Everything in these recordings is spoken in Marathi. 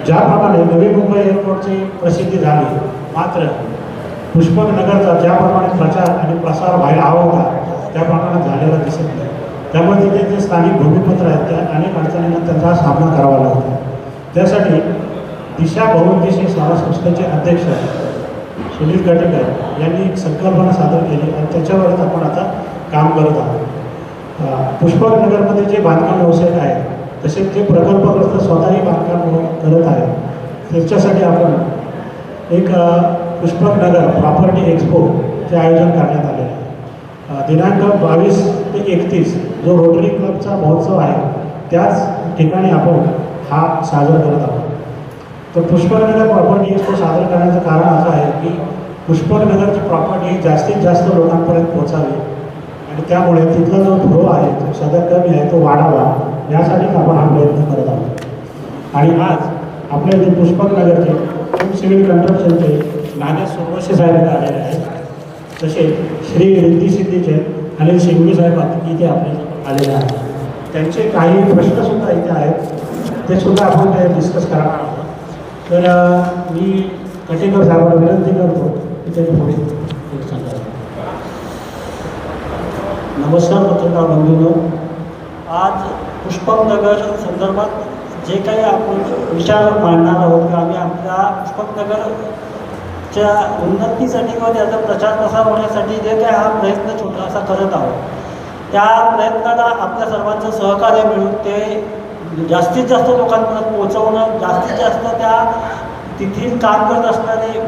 ज्याप्रमाणे नवी मुंबई एअरपोर्टची प्रसिद्धी झाली, मात्र पुष्पकनगरचा ज्याप्रमाणे प्रचार आणि प्रसार व्हायला हवा होता त्या प्रमाणात झालेला दिसत नाही. त्यामुळे तिथे जे स्थानिक भूमिपुत्र आहेत त्या अनेक अडचणींना त्यांचा सामना करावा लागतो. त्यासाठी दिशा बहुउद्देशीय सेवा संस्थेचे अध्यक्ष सुनील गटेकर यांनी एक संकल्पना सादर केली आणि त्याच्यावरच आपण आता काम करत आहोत. पुष्पकनगरमध्ये जे बांधकाम व्यावसायिक आहेत तसेच जे प्रकल्पग्रस्त स्वतःही बांधकाम करत आहेत त्याच्यासाठी आपण एक पुष्पकनगर प्रॉपर्टी एक्सपोचे आयोजन करण्यात आले आहे. दिनांक 22 ते 31 जो रोटरी क्लबचा महोत्सव आहे त्याच ठिकाणी आपण हा साजरा करत आहोत. तर पुष्पकनगर प्रॉपर्टी एक्सपो साजरा करण्याचं कारण असं आहे की पुष्पकनगरची प्रॉपर्टी जास्तीत जास्त लोकांपर्यंत पोहोचावी आणि त्यामुळे तिथला जो फ्लो आहे जो सध्या कमी आहे तो वाढावा यासाठीच आपण हा प्रयत्न करत आहोत. आणि आज आपल्या इथे पुष्पकनगरचे होम सिव्हिल कंस्ट्रक्शनचे नागेश सोमवंशी साहेब इथे आलेले आहेत. तसेच श्री रिद्धिसिद्धीचे अनिल शिंगवी साहेब इथे आपले आलेले आहेत. त्यांचे काही प्रश्नसुद्धा इथे आहेत ते सुद्धा आपण ते डिस्कस करणार आहोत. तर मी कटेकर साहेबांना विनंती करतो की ते पुढे सांगा. नमस्कार पत्रकार बंधूंनो, आज पुष्पकनगर संदर्भात जे काही आपण विचार मांडणार आहोत की आम्ही आपल्या पुष्पकनगरच्या उन्नतीसाठी किंवा त्याचा प्रचार प्रसार होण्यासाठी जे काही हा प्रयत्न छोटासा करत आहोत त्या प्रयत्नाला आपल्या सर्वांचं सहकार्य मिळून ते जास्तीत जास्त लोकांपर्यंत पोहोचवणं, जास्तीत जास्त त्या तिथील काम करत असणारे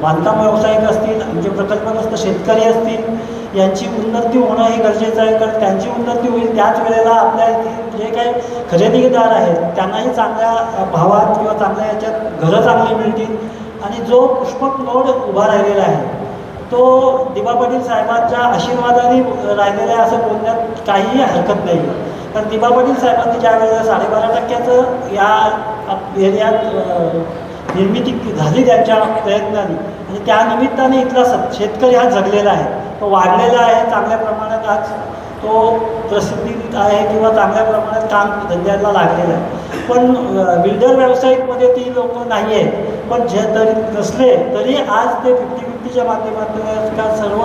बांधकाम व्यावसायिक असतील, म्हणजे प्रकल्पग्रस्त शेतकरी असतील यांची उन्नती होणं हे गरजेचं आहे. कारण त्यांची उन्नती होईल त्याच वेळेला आपल्या इथे जे काही खरेदीदार आहेत त्यांनाही चांगल्या भावात किंवा चांगल्या याच्यात घरं चांगली मिळतील. आणि जो पुष्पक नोड उभा राहिलेला आहे तो दिवा पाटील साहेबांच्या आशीर्वादाने राहिलेला आहे असं बोलण्यात काहीही हरकत नाही. कारण दिवा पाटील साहेबांनी ज्या वेळेला 12.5% या एरियात निर्मिती झाली त्यांच्या प्रयत्नाने आणि त्या निमित्ताने इथला शेतकरी हा जगलेला आहे, तो वाढलेला आहे, चांगल्या प्रमाणात आज तो प्रसिद्धीत आहे किंवा चांगल्या प्रमाणात काम धंद्याला लागलेला आहे. पण बिल्डर व्यावसायिकमध्ये ती लोक नाही आहेत. पण जे तरी नसले तरी आज ते 50-50च्या माध्यमातून का सर्व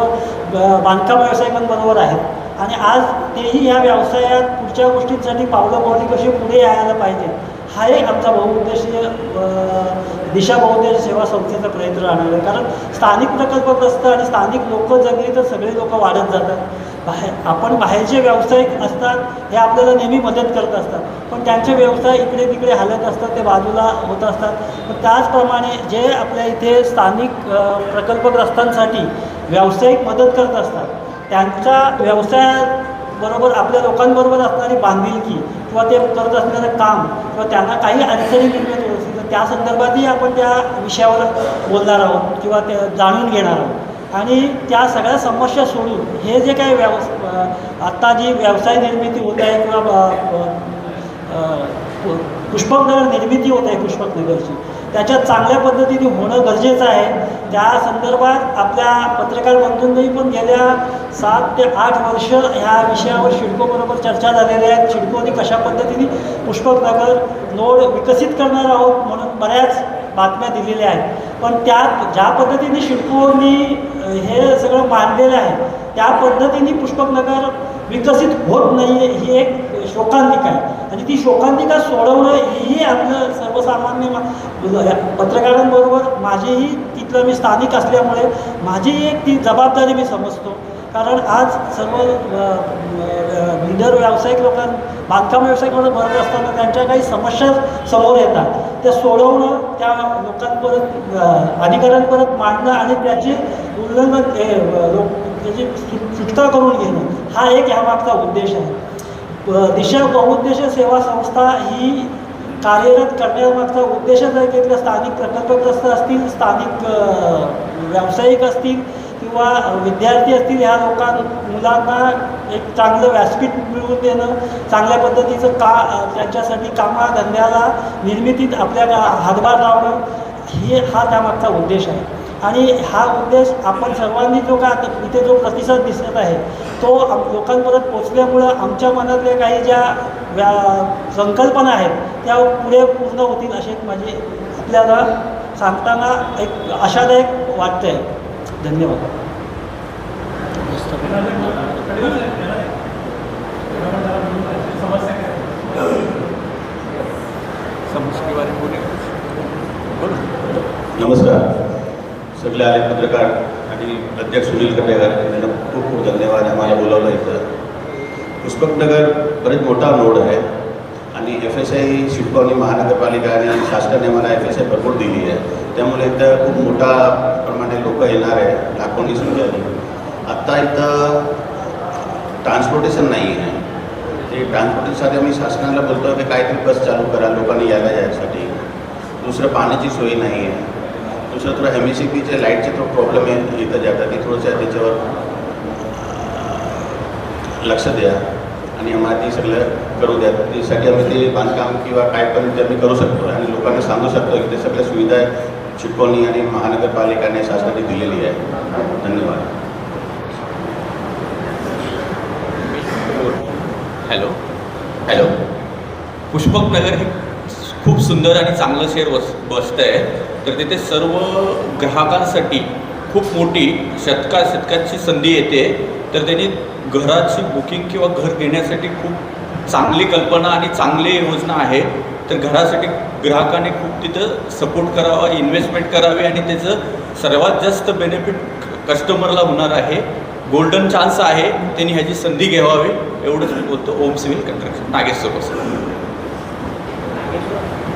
बांधकाम व्यावसायिकांबरोबर आहेत आणि आज तेही या व्यवसायात पुढच्या गोष्टींसाठी पावलं कशी पुढे यायला पाहिजे हा एक आमचा बहुउद्देशीय दिशा बहुउद्देशीय सेवा संस्थेचा प्रयत्न राहणार आहे. कारण स्थानिक प्रकल्पग्रस्त आणि स्थानिक लोक जगली तर सगळे लोक वाढत जातात. आपण बाहेरचे व्यावसायिक असतात हे आपल्याला नेहमी मदत करत असतात, पण त्यांचे व्यवसाय इकडे तिकडे हालत असतात, ते बाजूला होत असतात. पण त्याचप्रमाणे जे आपल्या इथे स्थानिक प्रकल्पग्रस्तांसाठी व्यावसायिक मदत करत असतात त्यांच्या व्यवसायाबरोबर आपल्या लोकांबरोबर असणारी बांधिलकी किंवा ते करत असणारं काम किंवा त्यांना काही अडचणी निर्माण होत असतील तर त्या संदर्भातही आपण त्या विषयावर बोलणार आहोत किंवा ते जाणून घेणार आहोत. आणि त्या सगळ्या समस्या सोडून हे जे काही आत्ता जी व्यवसाय निर्मिती होत आहे किंवा पुष्पकनगर निर्मिती होत आहे पुष्पकनगरची त्याच्यात चांगल्या पद्धतीने होणं गरजेचं आहे. त्या संदर्भात आपल्या पत्रकार बंधूंनी पण गेल्या 7 ते 8 वर्ष ह्या विषयावर सिडकोबरोबर चर्चा झालेली आहे. सिडकोने कशा पद्धतीने पुष्पकनगर नोड विकसित करणार आहोत म्हणून बऱ्याच बातम्या दिलेल्या आहेत. पण त्यात ज्या पद्धतीने सिडकोनी हे सगळं मांडलेलं आहे त्या पद्धतीने पुष्पकनगर विकसित होत नाही आहे ही एक शोकांतिका आहे. आणि ती शोकांतिका सोडवणं ही आपलं सर्वसामान्य पत्रकारांबरोबर माझीही तिथलं मी स्थानिक असल्यामुळे माझीही एक ती जबाबदारी मी समजतो. कारण आज सर्व बिल्डर व्यावसायिक बांधकाम व्यावसायिकांना बरोबर असताना त्यांच्या काही समस्या समोर येतात त्या सोडवणं, त्या लोकांपर्यंत अधिकाऱ्यांपर्यंत मांडणं आणि त्याचे उल्लंघन त्याची सुटका करून घेणं हा एक यामागचा उद्देश आहे. दिशा बहुउद्देशीय सेवा संस्था ही कार्यरत करण्यामागचा उद्देशच आहे की इथल्या स्थानिक प्रकल्पग्रस्त असतील, स्थानिक व्यावसायिक असतील किंवा विद्यार्थी असतील ह्या मुलांना एक चांगलं व्यासपीठ मिळवून देणं, चांगल्या पद्धतीचं त्यांच्यासाठी कामाधंद्याला निर्मितीत आपल्या हातभार लावणं हा त्यामागचा उद्देश आहे. आणि हा उद्देश आपण सर्वांनी जो का इथे जो प्रतिसाद दिसत आहे तो लोकांपर्यंत पोचल्यामुळं आमच्या मनातल्या काही ज्या संकल्पना आहेत त्या पुढे पूर्ण होतील अशी एक माझी आपल्याला सांगताना एक आशादायक वाटते आहे. धन्यवाद. नमस्कार सगळे आले पत्रकार आणि अध्यक्ष सुनील कटेकर यांना खूप खूप धन्यवाद आम्हाला बोलावलं इथं. पुष्पकनगर बरेच मोठा नोड आहे आणि FSI सिडको आणि महानगरपालिका आणि शासनाने मला FSI भरपूर दिली आहे. त्यामुळे इथं खूप मोठा प्रमाणे लोक येणार आहे, लाखोंनी संख्येने. आत्ता इथं ट्रान्सपोर्टेशन नाही आहे. ते ट्रान्सपोर्टेशनसाठी आम्ही शासनाला बोलतो की काहीतरी बस चालू करा लोकांनी यायला जायसाठी. दुसरं पाण्याची सोय नाही आहे. दुसरं थोडं MSCBचे लाईटचे थोडं प्रॉब्लेम आहे इथं जातात, ते थोडंसं त्याच्यावर लक्ष द्या आणि आम्हाला ते सगळं करू द्या. त्यासाठी आम्ही ते बांधकाम किंवा काय पण ते आम्ही करू शकतो आणि लोकांना सांगू शकतो की ते सगळ्या सुविधा चिटकोनी आणि महानगरपालिकाने शासनाने दिलेली आहे. धन्यवाद. हॅलो. पुष्पकनगर हे खूप सुंदर आणि चांगलं शहर बसतं आहे. तर तिथे सर्व ग्राहकांसाठी खूप मोठी शतकाची संधी येते. तर त्यांनी घराची बुकिंग किंवा घर घेण्यासाठी खूप चांगली कल्पना आणि चांगली योजना आहे. तर घरासाठी ग्राहकांनी खूप तिथं सपोर्ट करावा, इन्व्हेस्टमेंट करावी आणि त्याचं सर्वात जास्त बेनिफिट कस्टमरला होणार आहे. गोल्डन चान्स आहे, त्यांनी ह्याची संधी घ्यावी एवढंच मी बोलतो. Om civil construction,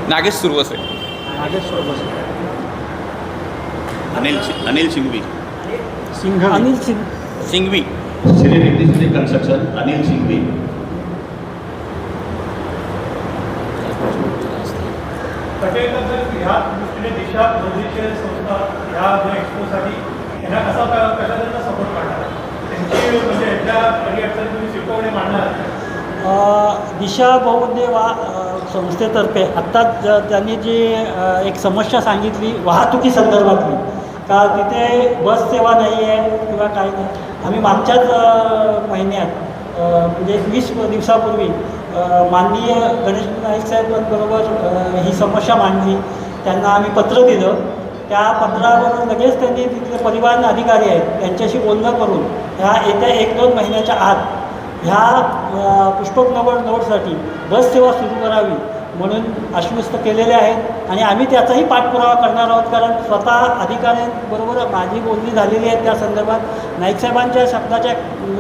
Nagesh Suravase. Anil Singhvi. Anil Singhvi. City construction Anil Singhvi. ह्या दृष्टीने दिशा बौद्धिक संस्था ह्या जो एक्सपोसाठी यांना कशा सपोर्ट करणार त्यांची म्हणजे याच्या अडीअडचणी तुम्ही शिकवणे मांडणार. दिशा बौद्ध संस्थेतर्फे आत्ताच त्यांनी जी एक समस्या सांगितली वाहतुकी संदर्भातली, का तिथे बस सेवा नाही आहे किंवा काही नाही. आम्ही मागच्याच महिन्यात म्हणजे 20 दिवसापूर्वी माननीय गणेश नाईक साहेबांबरोबर ही समस्या मांडली. त्यांना आम्ही पत्र दिलं. त्या पत्रावर लगेच त्यांनी तिथले परिवहन अधिकारी आहेत त्यांच्याशी बोलणं करून ह्या येत्या 1-2 महिन्याच्या आत ह्या पुष्पकनगर नोडसाठी बस सेवा सुरू करावी म्हणून आश्वस्त केलेले आहेत आणि आम्ही त्याचाही पाठपुरावा करणार आहोत. कारण स्वतः अधिकाऱ्यांबरोबर माझी बोलणी झालेली आहे त्या संदर्भात. नाईकसाहेबांच्या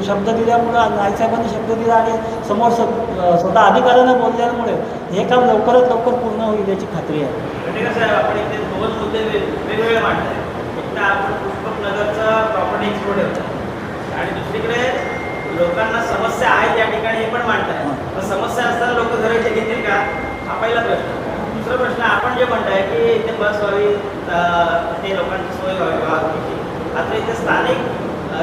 शब्द दिल्यामुळं नाईकसाहेबांनी शब्द दिला आणि समोर स्वतः अधिकाऱ्यांना बोलल्यामुळे हे काम लवकरात लवकर पूर्ण होईल याची खात्री आहे. साहेब, आपण इथे 2 मुद्दे वेगवेगळे मांडले. एक तर आपण पुष्पकनगरचा प्रॉपर्टी एक्सपोर्ट होतो आणि दुसरीकडे लोकांना समस्या आहेत या ठिकाणी हे पण मांडताय. तर समस्या असताना लोक घराचे घेतील का, हा पहिला प्रश्न. दुसरा प्रश्न, आपण जे म्हणताय की इथे बस व्हावी, ते लोकांची सोय व्हावी वाहतुकीची, मात्र इथे स्थानिक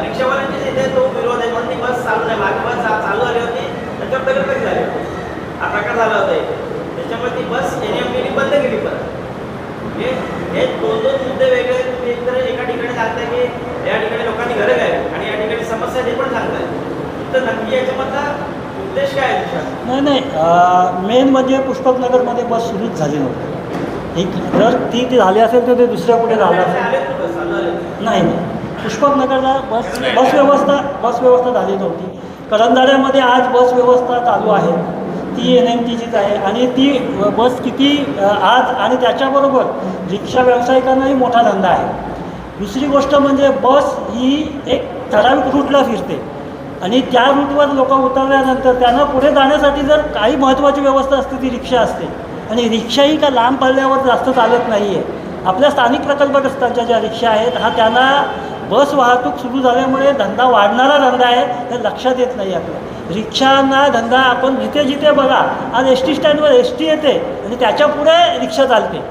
रिक्षावाल्यांची इथे तो विरोध आहे म्हणून ती बस चालू नाही. मागे बस चालू आली होती त्याच्यावर दगडफेक झाली होती, हा प्रकार झाला होता इथे. त्याच्यामुळे ती बस NMDने बंद केली परत. हे 2 मुद्दे वेगळे. तुम्ही एकतर एका ठिकाणी सांगताय की या ठिकाणी लोकांनी घरं घ्यावी आणि या ठिकाणी समस्या ते पण सांगताय. तर नक्की याच्यामधला उद्देश काय आहे? नाही, मेन म्हणजे पुष्पकनगरमध्ये बस सुरूच झाली नव्हती. जर ती झाली असेल तर ते दुसऱ्या कुठे झालं असेल. नाही, पुष्पकनगरला बस व्यवस्था झाली नव्हती. करंजाड्यामध्ये आज बस व्यवस्था चालू आहे, ती NMTचीच आहे आणि ती बस किती आज आणि त्याच्याबरोबर रिक्षा व्यावसायिकांनाही मोठा धंदा आहे. दुसरी गोष्ट म्हणजे बस ही एक ठराविक रूटला फिरते आणि त्या रूटवर लोक उतरल्यानंतर त्यांना पुढे जाण्यासाठी जर काही महत्त्वाची व्यवस्था असते ती रिक्षा असते आणि रिक्षाही का लांब पल्ल्यावर जास्त चालत नाही आहे. आपल्या स्थानिक प्रकल्पग्रस्तांच्या ज्या रिक्षा आहेत हा त्यांना बस वाहतूक सुरू झाल्यामुळे धंदा वाढणारा धंदा आहे हे लक्षात येत नाही आपल्या. रिक्षांना धंदा आपण जिथे जिथे बघा, आज ST स्टँडवर ST येते आणि त्याच्या पुढे रिक्षा चालते.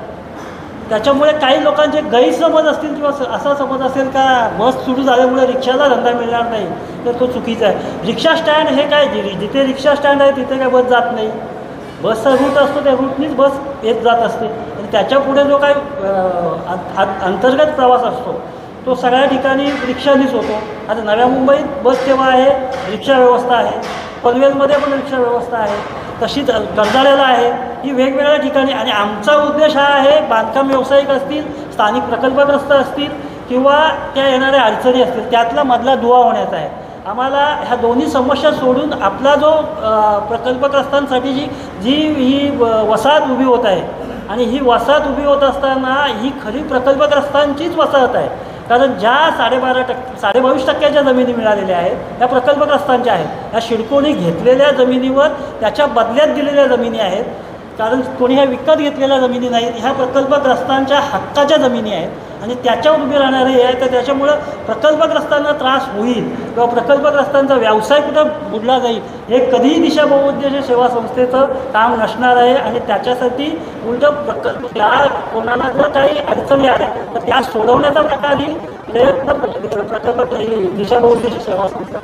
त्याच्यामुळे काही लोकांचे गैरसमज असतील किंवा असा समज असेल का बस सुरू झाल्यामुळे रिक्षाला धंदा मिळणार नाही, तर तो चुकीचा आहे. रिक्षा स्टँड हे काय, जिथे रिक्षा स्टँड आहे तिथे काय बस जात नाही. बसचा रूट असतो त्या रूटनीच बस येत जात असते आणि त्याच्या पुढे जो काय अंतर्गत प्रवास असतो तो सगळ्या ठिकाणी रिक्षानीच होतो. आता नव्या मुंबईत बस सेवा आहे, रिक्षा व्यवस्था आहे, पनवेलमध्ये पण रिक्षा व्यवस्था आहे. तशीच कर्जाळ्याला आहे, ही वेगवेगळ्या ठिकाणी. आणि आमचा उद्देश हा आहे, बांधकाम व्यावसायिक असतील, स्थानिक प्रकल्पग्रस्त असतील किंवा त्या येणाऱ्या अडचणी असतील, त्यातला मधला दुवा होण्याचा आहे. आम्हाला ह्या दोन्ही समस्या सोडून आपला जो प्रकल्पग्रस्तांसाठी जी ही वसाहत उभी होत आहे, आणि ही वसाहत उभी होत असताना ही खरी प्रकल्पग्रस्तांचीच वसाहत आहे. कारण ज्या 22.5% जमिनी मिळालेल्या आहेत त्या प्रकल्पग्रस्तांच्या आहेत. ह्या शिडकोनी घेतलेल्या जमिनीवर त्याच्या बदल्यात दिलेल्या जमिनी आहेत. कारण कोणी ह्या विकत घेतलेल्या जमिनी नाहीत, ह्या प्रकल्पग्रस्तांच्या हक्काच्या जमिनी आहेत आणि त्याच्यावर उभी राहणारे हे आहे. तर त्याच्यामुळं प्रकल्पग्रस्तांना त्रास होईल किंवा प्रकल्पग्रस्तांचा व्यवसाय कुठं बुडला जाईल, हे कधीही दिशा बहुउद्देशीय सेवा संस्थेचं काम नसणार आहे. आणि त्याच्यासाठी उलटं त्या कोणाला जर काही अडचणी आल्या तर त्या सोडवण्याचा प्रकारही प्रकल्प दिशा बहुउद्देशीय सेवा संस्था.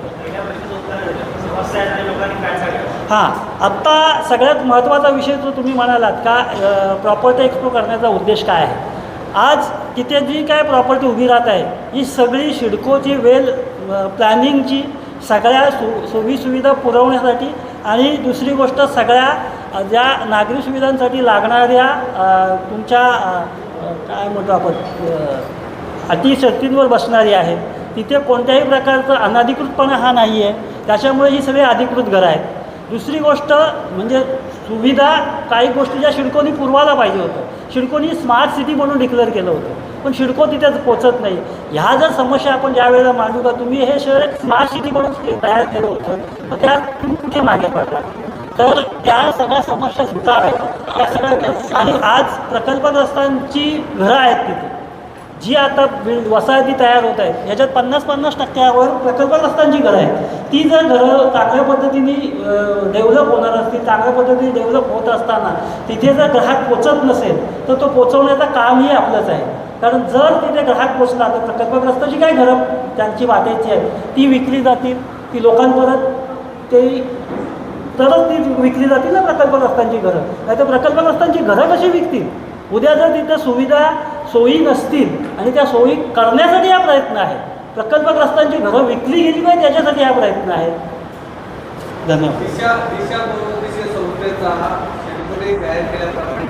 समस्या आहेत आणि लोकांनी काय सांगायचं. हां, आत्ता सगळ्यात महत्त्वाचा विषय जो तुम्ही म्हणालात का प्रॉपर्टी एक्सप्लो करण्याचा उद्देश काय आहे. आज तिथे जी काय प्रॉपर्टी उभी राहत आहे ही सगळी सिडकोची प्लॅनिंगची सगळ्या सोयीसुविधा पुरवण्यासाठी आणि दुसरी गोष्ट सगळ्या ज्या नागरी सुविधांसाठी लागणाऱ्या तुमच्या काय म्हणतो आपण अटी शर्तींवर बसणारी आहे. तिथे कोणत्याही प्रकारचा अनधिकृतपणा हा नाही आहे. त्याच्यामुळे ही सगळी अधिकृत घरं आहेत. दुसरी गोष्ट म्हणजे सुविधा, काही गोष्टी ज्या सिडकोनी पुरवायला पाहिजे होतं. सिडकोनी स्मार्ट सिटी म्हणून डिक्लेअर केलं होतं, पण सिडको तिथे पोचत नाही. ह्या जर समस्या आपण ज्या वेळेला मांडू का, तुम्ही हे शहर एक स्मार्ट सिटी म्हणून तयार केलं होतं, तर त्यात तुम्ही कुठे मागे पडला. तर त्या सगळ्या समस्या सुद्धा या सगळ्या. आणि आज प्रकल्पग्रस्तांची घरं आहेत तिथे जी आता वसाहती तयार होत आहेत, ह्याच्यात 50% प्रकल्पग्रस्तांची घरं आहेत. ती जर घरं चांगल्या पद्धतीने डेव्हलप होणार असतील, चांगल्या पद्धतीने डेव्हलप होत असताना तिथे जर ग्राहक पोचत नसेल तर तो पोचवण्याचं कामही आपलंच आहे. कारण जर तिथे ग्राहक पोचला तर प्रकल्पग्रस्ताची काय घरं त्यांची वाटायची आहेत ती विकली जातील, ती लोकांपर्यंत ते तरच ती विकली जातील ना प्रकल्पग्रस्तांची घरं. नाही तर प्रकल्पग्रस्तांची घरं कशी विकतील. उद्या जर तिथे सुविधा सोयी नसतील आणि त्या सोयी करण्यासाठी हा प्रयत्न आहे. प्रकल्पग्रस्तांची घरं विकली गेली पाहिजे त्याच्यासाठी हा प्रयत्न आहे. धन्यवाद. दिशा बहुउद्देशीय संस्थेचा शेतकरी तयार केल्याप्रमाणे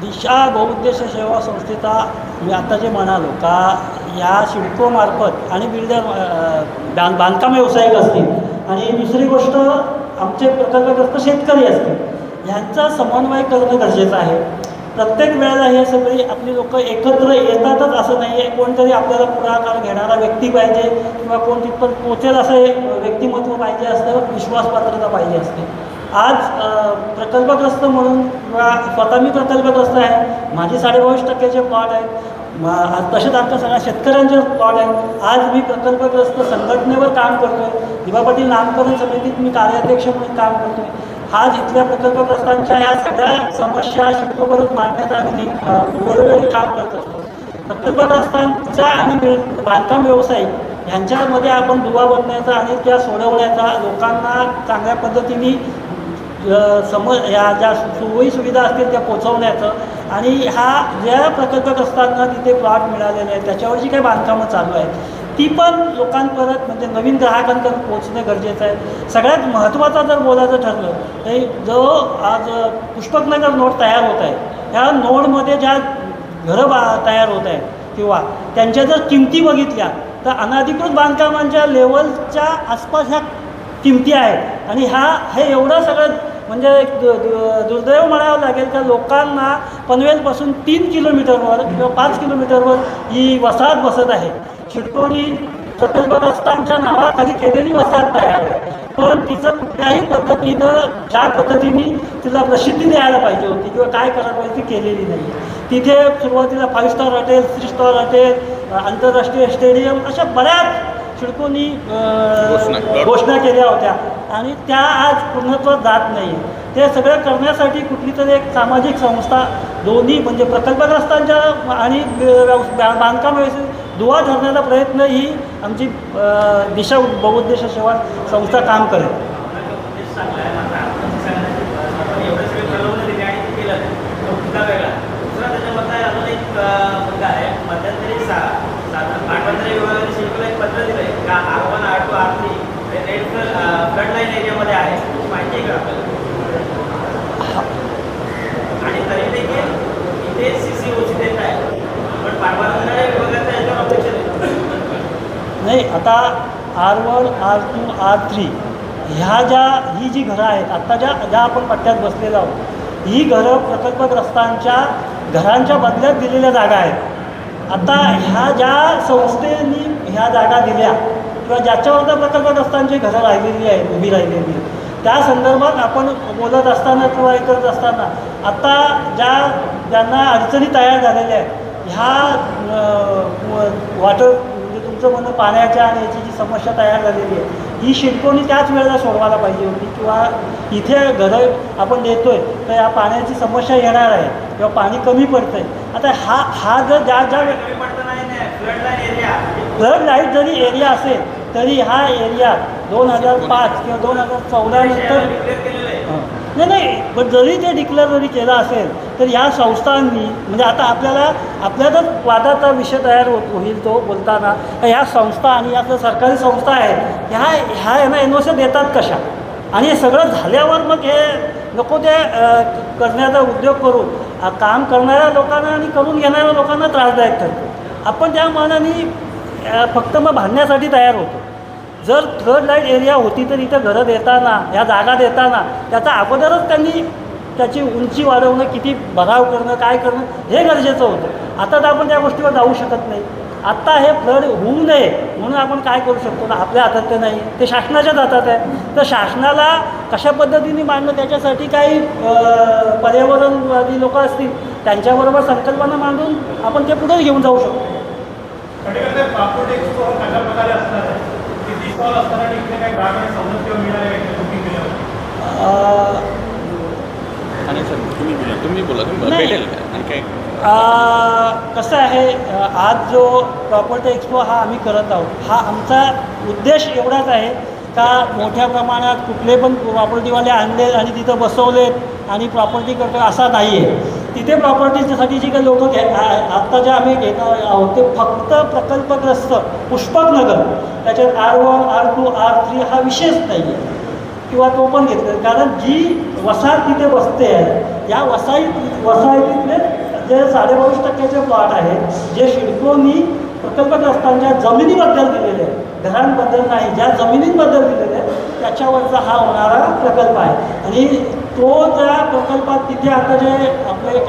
दिशा बहुउद्देशीय सेवा संस्थेचा मी आता जे म्हणालो का या सिडकोमार्फत आणि बांधकाम व्यावसायिक असतील आणि दुसरी गोष्ट आमचे प्रकल्पग्रस्त शेतकरी असतील यांचा समन्वय करणं गरजेचं आहे. प्रत्येक वेळेला हे सगळी आपली लोक एकत्र येतातच असं नाही आहे. कोणतरी आपल्याला पुढाकार घेणारा व्यक्ती पाहिजे किंवा कोण तिथपर्यंत पोचेल असं व्यक्तिमत्व पाहिजे असतं, विश्वासपात्रता पाहिजे असते. आज प्रकल्पग्रस्त म्हणून किंवा स्वतः मी प्रकल्पग्रस्त आहे, माझे 22.5% प्लॉट आहेत, तसेच आमच्या सगळ्या शेतकऱ्यांचे प्लॉट आहेत. आज मी प्रकल्पग्रस्त संघटनेवर काम करतो आहे, दिवा पाटील नामकरण समितीत मी कार्याध्यक्ष म्हणून काम करतो आहे. आज इथल्या प्रकल्पग्रस्तांच्या या सगळ्या समस्या शिडकोबरोबर मांडण्याचा आम्ही वेळोवेळी काम करत असतो. प्रकल्पग्रस्तांचा आणि बांधकाम व्यावसायिक ह्यांच्यामध्ये आपण दुवा बनण्याचा आणि त्या सोडवण्याचा, लोकांना चांगल्या पद्धतीने ह्या ज्या सोयीसुविधा असतील त्या पोचवण्याचं आणि ह्या ज्या प्रकल्पग्रस्तांना तिथे प्लॉट मिळालेले आहेत त्याच्यावर जी काही बांधकामं चालू आहेत ती पण लोकांपर्यंत म्हणजे नवीन ग्राहकांपर्यंत पोचणं गरजेचं आहे. सगळ्यात महत्त्वाचा जर बोलायचं ठरलं तर जो आज पुष्पकनगर नोड तयार होत आहे, ह्या नोडमध्ये ज्या घरं तयार होत आहेत किंवा त्यांच्या जर किमती बघितल्या तर अनधिकृत बांधकामांच्या लेवलच्या आसपास ह्या किमती आहेत. आणि हे एवढं सगळं म्हणजे दुर्दैव म्हणावं लागेल का लोकांना पनवेलपासून 3 किलोमीटरवर किंवा 5 किलोमीटरवर ही वसाहत बसत आहे. सिडकोनी प्रकल्पग्रस्तांच्या नावाखाली केलेली वसाहत तयार आहे, पण तिचं कुठल्याही पद्धतीनं ज्या पद्धतीने तिला प्रसिद्धी द्यायला पाहिजे होती किंवा काय करायला पाहिजे ती केलेली नाही. तिथे सुरुवातीला 5 स्टार हॉटेल, 3 स्टार हॉटेल, आंतरराष्ट्रीय स्टेडियम अशा बऱ्याच सिडकोनी घोषणा केल्या होत्या आणि त्या आज पूर्णत्वात जात नाही. ते सगळं करण्यासाठी कुठली तरी एक सामाजिक संस्था दोन्ही म्हणजे प्रकल्पग्रस्तांच्या आणि बांधकाम व्यवस्थेत दुवा धरण्याचा प्रयत्न ही आमची दिशा बहुउद्देशीय सेवा संस्था काम करेल. एवढं सगळं ठरवलं तिथे आणि केलं तो मुद्दा वेगळा. दुसरा त्याच्यामध्ये अजून एक मुद्दा आहे. मध्यंतरी रेड फ्लड लाईन एरियामध्ये आहे ही माहिती आहे का आपल्याला? आणि तरी देखील इथे CCOC देत आहे, पण पाटबंधारे विभागाचा याच्यावर अपेक्षा देतो. नाही, आता R1, R2, R3 ही जी घरं आहेत आत्ता ज्या आपण पट्ट्यात बसलेलो आहोत, ही घरं प्रकल्पग्रस्तांच्या घरांच्या बदल्यात दिलेल्या जागा आहेत. आता ह्या ज्या संस्थेनी ह्या जागा दिल्या किंवा ज्याच्यावर त्या प्रकल्पग्रस्तांची घरं राहिलेली आहेत, उभी राहिलेली आहेत, त्या संदर्भात आपण बोलत असताना किंवा हे करत असताना आता ज्यांना अडचणी तयार झालेल्या आहेत, ह्या वॉटर म्हणजे तुमचं म्हणणं पाण्याच्या आणि याची जी समस्या तयार झालेली आहे, ही शिडकोनी त्याच वेळेला सोडवायला पाहिजे होती. किंवा इथे घरं आपण देतो आहे तर या पाण्याची समस्या येणार आहे किंवा पाणी कमी पडतं आहे. आता हा जर ज्या कमी पडतं नाही flood line area flood light जरी एरिया असेल तरी हा एरिया 2005 किंवा 2014 नंतर डिक्लेअर केलेलं आहे. नाही, पण जरी ते डिक्लेअर जरी केलं असेल तर ह्या संस्थांनी म्हणजे आता आपल्यालाच वादाचा विषय तयार होईल तो बोलताना, ह्या संस्था आणि या सरकारी संस्था आहेत ह्या यांना NOC देतात कशा, आणि हे सगळं झाल्यावर मग हे नको ते करण्याचा उद्योग करून काम करणाऱ्या लोकांना आणि करून घेणाऱ्या लोकांना त्रासदायक ठरतो. आपण त्या मानाने फक्त मग भांडण्यासाठी तयार होतो. जर फ्लड लाईट एरिया होती तर इथं घरं देताना, ह्या जागा देताना त्याचा अगोदरच त्यांनी त्याची उंची वाढवणं, किती भराव करणं, काय करणं हे गरजेचं होतं. आता तर आपण त्या गोष्टीवर जाऊ शकत नाही. आत्ता हे फ्लड होऊ नये म्हणून आपण काय करू शकतो ना, आपल्या हातात ते नाही, ते शासनाच्याच हातात आहे. तर शासनाला कशा पद्धतीने मांडणं, त्याच्यासाठी काही पर्यावरणवादी लोक असतील त्यांच्याबरोबर संकल्पना मांडून आपण ते पुढे घेऊन जाऊ शकतो. पासपोर्ट एक्सपो कशा प्रकारे असणार आहे? किती स्टॉल असताना इथे काही ग्रामीण सवलत किंवा मिळाल्या का बुकिंग केल्यावर? आणि सर तुम्ही बोला नाही. भेटेल आणि काय कसं आहे, आज जो प्रॉपर्टी एक्सपो हा आम्ही करत आहोत, हा आमचा उद्देश एवढाच आहे का मोठ्या प्रमाणात कुठले पण प्रॉपर्टीवाले आणले आणि तिथं बसवलेत आणि प्रॉपर्टी करतो असा नाही आहे. तिथे प्रॉपर्टीसाठी जी काही लोक आत्ता जे आम्ही घेणार आहोत ते फक्त प्रकल्पग्रस्त पुष्पकनगर, त्याच्यात R1, R2, R3 हा विषयच नाही आहे किंवा तो पण घेतला. कारण जी वसाहत तिथे बसते आहे, या वसाहतीतले जे 22.5% प्लॉट आहेत जे सिडकोनी प्रकल्पग्रस्तांच्या जमिनीबद्दल दिलेले आहेत, घरांबद्दल नाही, ज्या जमिनींबद्दल दिलेले आहेत त्याच्यावरचा हा होणारा प्रकल्प आहे. आणि तो त्या प्रकल्पात तिथे आता जे आपले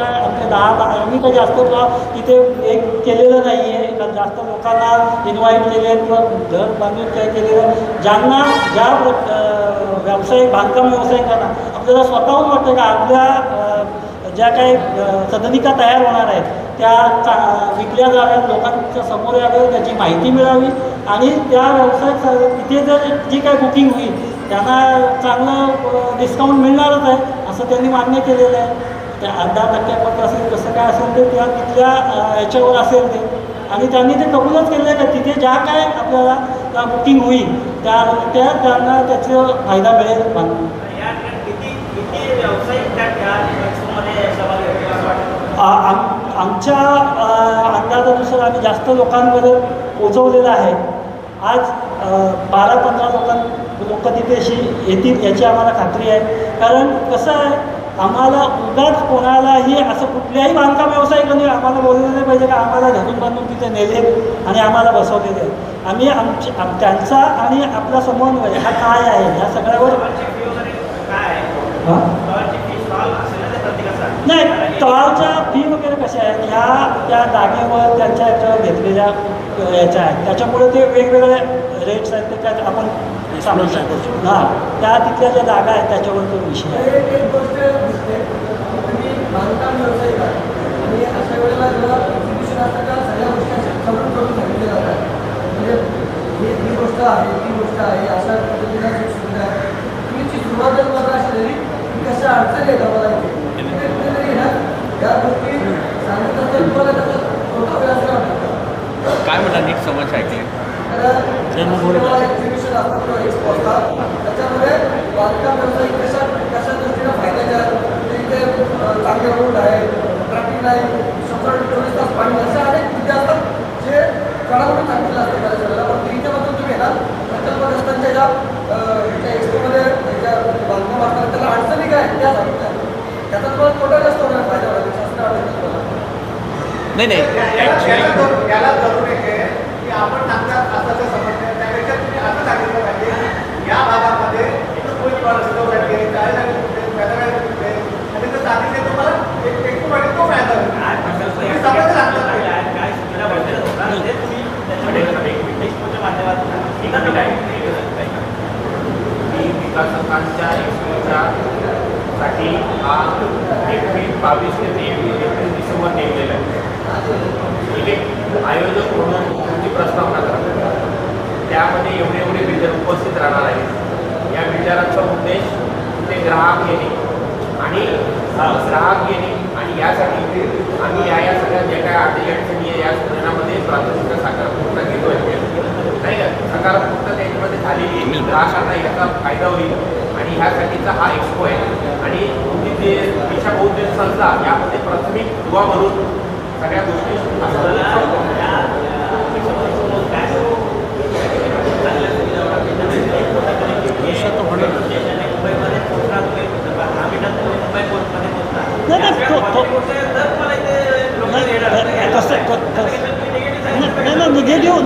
10 आम्ही काही जास्त तिथे एक केलेलं नाही आहे, जास्त लोकांना इन्व्हाइट केले किंवा घर बांधून काय केलेलं, ज्यांना ज्या व्यावसायिक बांधकाम व्यावसायिकांना आपल्याला स्वतःहून वाटतं का आपल्या ज्या काही सदनिका तयार होणार आहेत त्या विकल्या जाव्यात, लोकांच्या समोर याव्यात, त्याची माहिती मिळावी आणि त्या व्यवसायात तिथे जर जी काही बुकिंग होईल त्यांना चांगलं डिस्काउंट मिळणारच आहे असं त्यांनी मान्य केलेलं आहे. त्या 10% असेल कसं काय असेल ते त्या तिथल्या याच्यावर असेल ते, आणि त्यांनी ते कबूलच केलं आहे का तिथे ज्या काय आपल्याला बुकिंग होईल त्यांना त्याचा फायदा मिळेल. किती व्यावसायिक आमच्या अंदाजानुसार आम्ही जास्त लोकांपर्यंत पोचवलेलं आहे. आज 12-15 लोक तिथे येतील याची आम्हाला खात्री आहे. कारण कसं आहे, आम्हाला उगाच कोणालाही असं कुठल्याही बांधकाम व्यावसायिकांनी आम्हाला बोललं नाही पाहिजे का आम्हाला धरून बांधून तिथे नेले आणि आम्हाला बसवलेले आहे. आम्ही त्यांचा आणि आपला समन्वय हा काय आहे ह्या सगळ्यावर नाही, तळावच्या फी वगैरे कशा आहेत ह्या त्या जागेवर त्यांच्या ह्याच्यावर घेतलेल्या याच्या आहेत, त्याच्यामुळे ते वेगवेगळे रेट्स आहेत ते काय आपण सांगू शकतो. हां, त्या तिथल्या ज्या जागा आहेत त्याच्यावर तो विषय आहे. एक गोष्ट दिसते तुम्ही बांधकाम व्यावसायिक आणि अशा वेळेला जेव्हा एक्झिबिशन असतं तेव्हा सगळ्या गोष्टी समोर करून सांगितल्या जातात. म्हणजे ही गोष्ट आहे, ती गोष्ट आहे, अशा पद्धतीला सुविधा आहे. तुम्ही सुरुवातच मात्र अशी झाली की कशा अडचणी येतात मला कुठेतरी ना या गोष्टी सांगत असतात तुम्हाला त्याचा मोठा वेळ असं वाटतं. काय म्हणता नीट समज ऐकले एक्झिबिशन असतात किंवा एक्सपो असतात त्याच्यामध्ये बांधकाम व्यावसायिक कशा दृष्टीनं फायद्याच्या इथे चांगले रोड आहे, ट्रॅफिक नाही, 124 तास पाणी, अशा अनेक मुद्दे असतात जे कडावून सांगितलं असतं बऱ्याच वेळेला. पण इथे मात्र तुम्ही येणार प्रकल्पग्रस्तांच्या ज्या एक्सपोमध्ये ज्या बांधकाम असतात त्याला अडचणी काय त्या सांगितल्या त्याचा तुम्हाला तोटा जास्त होणार फायदा होणार शासना वाटतं तुम्हाला नाही नाही ॲक्च्युली याला जरूर आहे की आपण नागच्या आताच्या समस्या त्यापेक्षा तुम्ही असं सांगितलं पाहिजे या भागामध्ये रस्त्यासाठी आणि तर साधीचे तुम्हाला एक तो फायदा होईल तुम्ही समज लागतात काय सूचना बद्दल होता ते तुम्ही त्याच्याकडे एक्सपोच्या माध्यमातून विकासकांच्या एक्सपोच्या साठी हा एप्रिल 22 ते 23 डिसेंबर नेमलेला आहे. एक आयोजक म्हणून तुमची प्रस्तावना करा. त्यामध्ये एवढे बिल्डर उपस्थित राहणार आहेत. या बिल्डरांचा उद्देश ते ग्राहक येणे आणि यासाठी आम्ही या सगळ्या ज्या काय अडचणी आहे या धोरणामध्ये प्राथमिकता सकारात्मकता घेतो आहे नाही का. सकारात्मकता त्याच्यामध्ये झालेली आहे. ग्राहकांना याचा फायदा होईल आणि ह्यासाठीचा हा एक्सपो आहे. आणि तुम्ही जे दिशा बहुउद्देश संस्था यामध्ये प्राथमिक दुवा म्हणून सगळ्या गोष्टी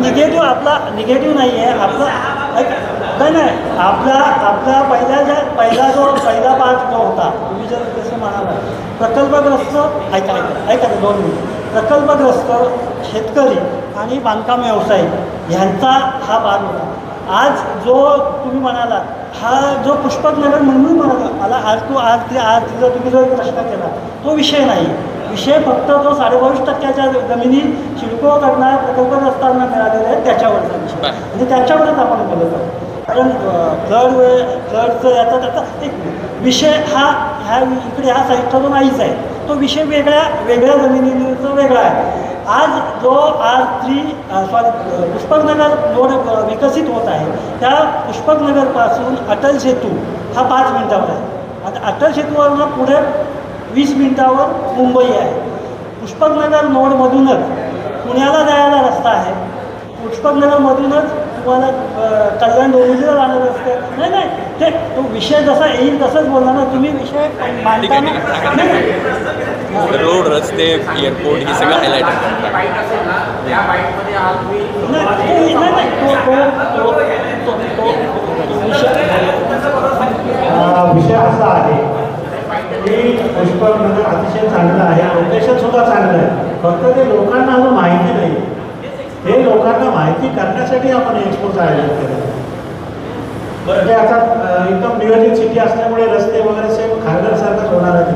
निगेटिव्ह आपला निगेटिव्ह नाही आहे आपला नाही आपला पहिला पार्ट जो होता तुम्ही जर जसं म्हणाला प्रकल्पग्रस्त ऐका 2 मिनिट. प्रकल्पग्रस्त शेतकरी आणि बांधकाम व्यावसायिक ह्यांचा हा भाग होता. आज जो तुम्ही म्हणाला हा जो पुष्पकनगर म्हणून म्हणाला आर3 तुम्ही जो प्रश्न केला तो विषय नाही. विषय फक्त जो 22.5% जमिनी सिडको करणाऱ्या प्रकल्पग्रस्तांना मिळालेल्या आहेत त्याच्यावरचा विषय म्हणजे त्याच्यावरच आपण बोलत आहोत. कारण फ्लडचं याचा त्याचा एक विषय ह्या इकडे ह्या साईडचा जो नाहीच आहे. तो विषय वेगळ्या जमिनीचा वेगळा आहे. आज जो पुष्पकनगर रोड विकसित होत आहे त्या पुष्पकनगरपासून अटल सेतू हा 5 मिनिटावर आहे. आता अटल सेतूवरून पुढे 20 मिनिटावर मुंबई आहे. पुष्पकनगर नोडमधूनच पुण्याला जायला रस्ता आहे. पुष्पकनगरमधूनच तुम्हाला कल्याण डोंबिवलीला जाणार रस्ते नाही ते तो विषय जसा येईल तसंच बोलणार ना तुम्ही विषय मांडताना रोड रस्ते एअरपोर्ट हे सगळं हायलाईट बाईट असेल ना त्या बाईटमध्ये आज तुम्ही विषय असा आहे की पुष्पकनगर अतिशय चांगलं आहे. लोकेशन सुद्धा चांगलं आहे. फक्त ते लोकांना अजून माहिती नाही. हे लोकांना माहिती करण्यासाठी आपण एक्सपोचं आयोजन केलं. म्हणजे आता एकदम नियोजित सिटी असल्यामुळे रस्ते वगैरे सेम खारघरसारखंच होणार आहे.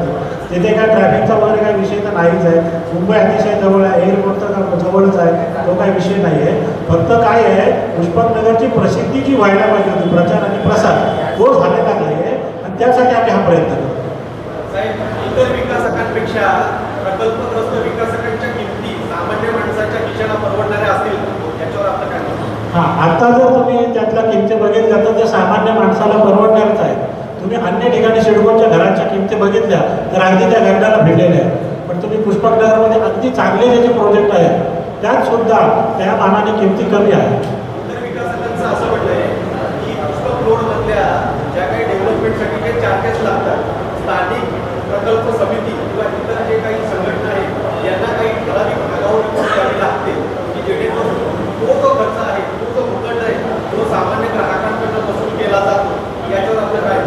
तिथे काय ट्रॅफिकचा वगैरे काही विषय तर नाहीच आहे. मुंबई अतिशय जवळ आहे. एअरपोर्ट तर जवळच आहे. तो काही विषय नाही आहे. फक्त काय आहे पुष्पकनगरची प्रसिद्धी जी व्हायला पाहिजे होती प्रचार आणि प्रसार तो झालेला नाही आहे आणि त्यासाठी आम्ही हा प्रयत्न करतो. इतर विकासकांपेक्षा प्रकल्पग्रस्त विकासकांच्या किमती सामान्य माणसाच्या खिशाला परवडणाऱ्या असतील याच्यावर आपलं काय म्हणणं? हां आता जर तुम्ही त्यातल्या किमती बघितल्या तर ते सामान्य माणसाला परवडणारच आहे. तुम्ही अन्य ठिकाणी सिडकोच्या घरांच्या किमती बघितल्या तर अगदी त्या गगनाला भिडलेल्या आहेत. पण तुम्ही पुष्पकनगरमध्ये अगदी चांगले जे प्रोजेक्ट आहेत त्यात सुद्धा त्या मानाने किमती कमी आहे. इतर विकासकांचं असं म्हणणं आहे की पुष्पक रोडमधल्या ज्या काही डेव्हलपमेंटसाठी काही चार्जेस लागतात स्थानिक प्रकल्प समिती किंवा इतर जे काही संघटना आहेत यांना काही ठराविक आगाऊ द्यावी लागते की जेणेकरून तो जो खर्च आहे तो जो फुकट आहे तो सामान्य ग्राहकांकडून वसूल केला जातो. याच्यावर आपलं काय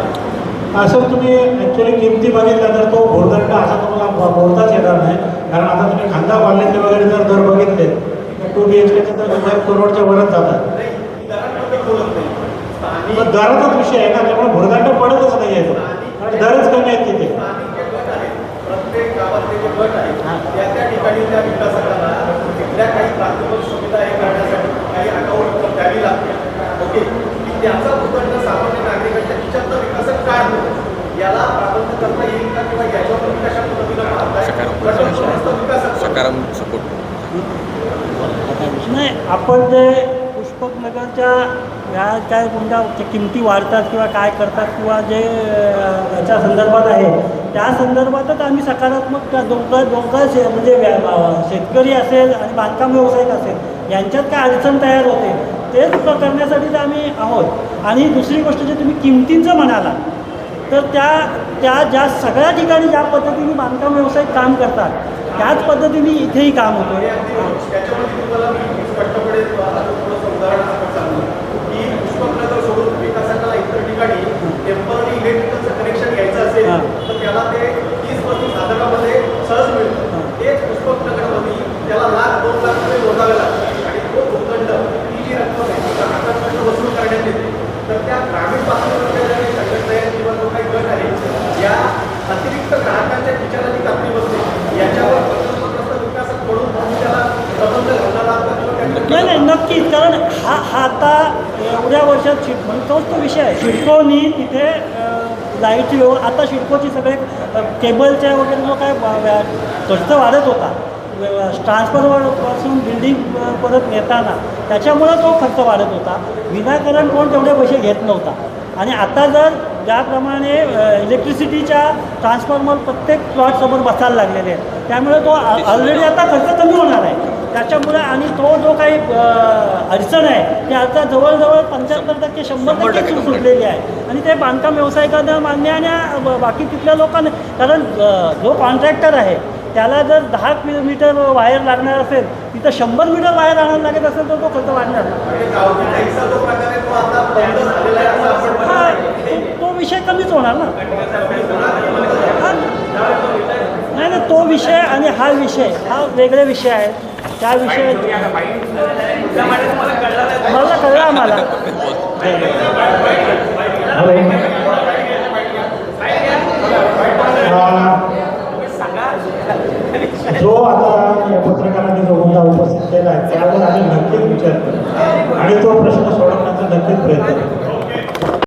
असं तुम्ही ॲक्च्युली किमती बघितल्या तर तो भोरदंड असा तुम्हाला बोलताच येणार नाही. कारण आता तुम्ही खांदा कॉलनीचे वगैरे जर दर बघितले तर 2 BHKचे तर 1 करोडच्या वरच जातात. पण दराचाच विषय आहे ना त्यामुळे भोरदंड पडतच नाही आहे तो कारण दरच कमी आहेत तिथे. प्रत्येक गावातले जे गट आहेत त्या ठिकाणी त्या विकासकांना तिथल्या काही प्राथमिक सुविधा हे करण्यासाठी काही अकाउंट द्यावी लागते. ओके की त्याचा भूखंड सामान्य नागरिकांच्या खिशातला विकासक काय होतो याला प्राबल्य करता येईल का किंवा याच्यावर तुम्ही कशा पद्धतीनं पाहताय सकारात्मक सपोर्ट नाही आपण जे पुष्पकनगरच्या ह्या काय कोणत्या किमती वाढतात किंवा काय करतात किंवा जे याच्या संदर्भात आहे त्या संदर्भातच आम्ही सकारात्मक दोघं म्हणजे शेतकरी असेल आणि बांधकाम व्यावसायिक असेल यांच्यात काय अडचण तयार होते तेच करण्यासाठी तर आम्ही आहोत. आणि दुसरी गोष्ट जे तुम्ही किमतींचं म्हणाला तर त्या ज्या सगळ्या ठिकाणी ज्या पद्धतीने बांधकाम व्यावसायिक काम करतात त्याच पद्धतीने इथेही काम होतं. त्याच्यामध्ये तुम्हाला मी स्पष्टपणे थोडंसं उदाहरण सांगतो की पुष्पकनगर सोडून विकासाला इतर ठिकाणी टेम्पररी इलेक्ट्रिकलचं कनेक्शन घ्यायचं असेल तर त्याला ते 30-35 हजारामध्ये सहज मिळतं. तेच पुष्पकनगरमध्ये त्याला ₹1,00,000-2,00,000 मोजावे लागतात आणि तो भूखंड ही जी रक्कम आहे ती ग्राहकांकडून वसूल करण्यात येते. तर त्या ग्रामीण पातळीवरच्या ज्या काही संघटना आहेत किंवा जो काही गट आहे या अतिरिक्त ग्राहकांच्या विचाराची खात्री बसते याच्यावर प्रकल्पग्रस्त विकासक म्हणून तुम्ही त्याला प्रबंध घालणार आहात नाही नाही नक्कीच. कारण हा आता एवढ्या वर्षात म्हणजे तोच तो विषय आहे. शिडकोनी तिथे लाईटची आता शिडकोची सगळे केबलच्या वगैरे जो काय खर्च वाढत होता ट्रान्सफरपासून बिल्डिंग परत नेताना त्याच्यामुळं तो खर्च वाढत होता. विनाकारण कोण तेवढे पैसे घेत नव्हता. आणि आता जर ज्याप्रमाणे इलेक्ट्रिसिटीच्या ट्रान्सफॉर्मर प्रत्येक प्लॉटसमोर बसायला लागलेले आहेत त्यामुळे तो ऑलरेडी आता खर्च कमी होणार आहे. त्याच्यामुळे आणि तो जो काही अडचण आहे ती आता जवळजवळ 75% 100% सुटलेली आहे. आणि ते बांधकाम व्यावसायिकांना मान्य आणि बाकी तिथल्या लोकांना. कारण जो कॉन्ट्रॅक्टर आहे त्याला जर 10 किलोमीटर वायर लागणार असेल तिथं 100 मीटर वायर आणायला लागत असेल तर तो खर्च वाढणार. तो विषय कमीच होणार ना. नाही नाही तो विषय आणि हा विषय हा वेगळे विषय आहेत. त्या विषय मला कळलं आम्हाला. जो आता या पत्रकारांनी जो मुद्दा उपस्थित केला आहे त्यावर आम्ही नक्कीच विचार करू आणि तो प्रश्न सोडवण्याचा नक्कीच प्रयत्न करू.